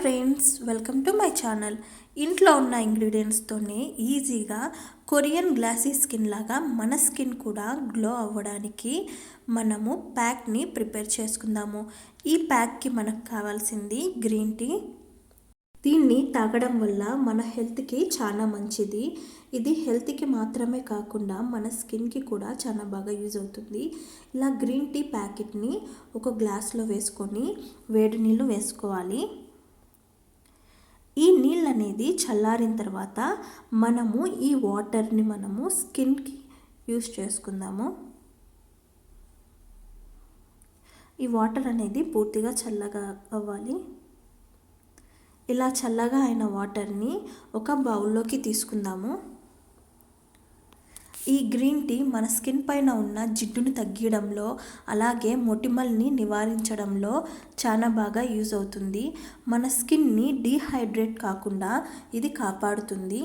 Friends, welcome to my channel. ఇంట్లో ఉన్న ఇంగ్రీడియంట్స్తోనే ఈజీగా కొరియన్ గ్లాసీ స్కిన్ లాగా మన స్కిన్ కూడా గ్లో అవ్వడానికి మనము ప్యాక్ని ప్రిపేర్ చేసుకుందాము. ఈ ప్యాక్కి మనకు కావాల్సింది గ్రీన్ టీ. దీన్ని తాగడం వల్ల మన హెల్త్కి చాలా మంచిది. ఇది హెల్త్కి మాత్రమే కాకుండా మన స్కిన్కి కూడా చాలా బాగా యూజ్ అవుతుంది. ఇలా గ్రీన్ టీ ప్యాకెట్ని ఒక గ్లాస్లో వేసుకొని వేడి నీళ్ళు వేసుకోవాలి. ఈ నీళ్ళు అనేది చల్లారిన తర్వాత మనము ఈ వాటర్ని స్కిన్కి యూజ్ చేసుకుందాము. ఈ వాటర్ అనేది పూర్తిగా చల్లగా అవ్వాలి. ఇలా చల్లగా అయిన వాటర్ని ఒక బౌల్లోకి తీసుకుందాము. ఈ గ్రీన్ టీ మన స్కిన్ పైన ఉన్న జిడ్డును తగ్గించడంలో, అలాగే మొటిమల్ని నివారించడంలో చాలా బాగా యూజ్ అవుతుంది. మన స్కిన్ని డీహైడ్రేట్ కాకుండా ఇది కాపాడుతుంది.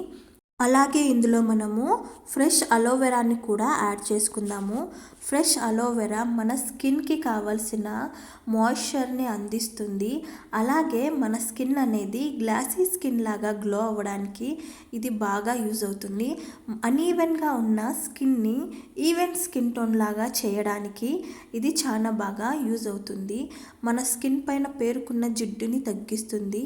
అలాగే ఇందులో మనము ఫ్రెష్ అలోవెరాని కూడా యాడ్ చేసుకుందాము. ఫ్రెష్ అలోవెరా మన స్కిన్కి కావాల్సిన మాయిశ్చర్ని అందిస్తుంది. అలాగే మన స్కిన్ అనేది గ్లాసీ స్కిన్ లాగా గ్లో అవ్వడానికి ఇది బాగా యూజ్ అవుతుంది. అన్ఈవెన్గా ఉన్న స్కిన్ని ఈవెన్ స్కిన్ టోన్ లాగా చేయడానికి ఇది చాలా బాగా యూజ్ అవుతుంది. మన స్కిన్ పైన పేరుకున్న జిడ్డుని తగ్గిస్తుంది.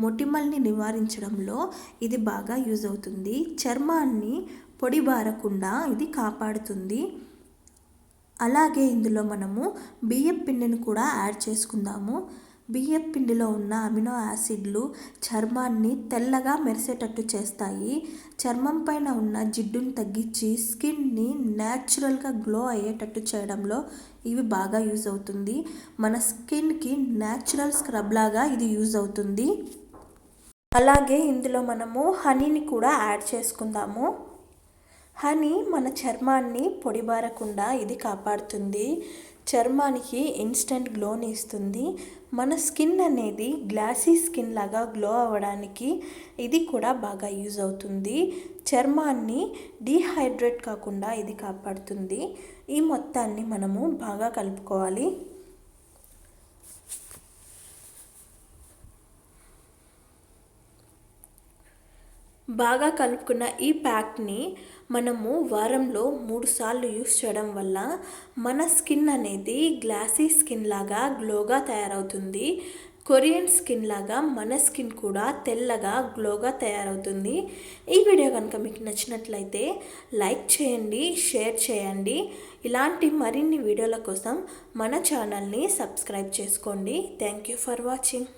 మొటిమల్ని నివారించడంలో ఇది బాగా యూజ్ అవుతుంది. చర్మాన్ని పొడిబారకుండా ఇది కాపాడుతుంది. అలాగే ఇందులో మనము బియ్యం పిండిని కూడా యాడ్ చేసుకుందాము. బియ్యం పిండిలో ఉన్న అమినో యాసిడ్లు చర్మాన్ని తెల్లగా మెరిసేటట్టు చేస్తాయి. చర్మం పైన ఉన్న జిడ్డును తగ్గించి స్కిన్ని న్యాచురల్గా గ్లో అయ్యేటట్టు చేయడంలో ఇవి బాగా యూజ్ అవుతుంది. మన స్కిన్కి న్యాచురల్ స్క్రబ్ లాగా ఇది యూజ్ అవుతుంది. అలాగే ఇందులో మనము హనీని కూడా యాడ్ చేసుకుందాము. హనీ మన చర్మాన్ని పొడిబారకుండా ఇది కాపాడుతుంది. చర్మానికి ఇన్స్టెంట్ గ్లోని ఇస్తుంది. మన స్కిన్ అనేది గ్లాసీ స్కిన్ లాగా గ్లో అవ్వడానికి ఇది కూడా బాగా యూజ్ అవుతుంది. చర్మాన్ని డీహైడ్రేట్ కాకుండా ఇది కాపాడుతుంది. ఈ మొత్తాన్ని మనము బాగా కలుపుకోవాలి. బాగా కలుపుకున్న ఈ ప్యాక్ని మనము వారంలో 3 సార్లు యూస్ చేయడం వల్ల మన స్కిన్ అనేది గ్లాసీ స్కిన్ లాగా గ్లోగా తయారవుతుంది. కొరియన్ స్కిన్ లాగా మన స్కిన్ కూడా తెల్లగా గ్లోగా తయారవుతుంది. ఈ వీడియో కనుక మీకు నచ్చినట్లయితే లైక్ చేయండి, షేర్ చేయండి. ఇలాంటి మరిన్ని వీడియోల కోసం మన ఛానల్ని సబ్స్క్రైబ్ చేసుకోండి. Thank you for watching.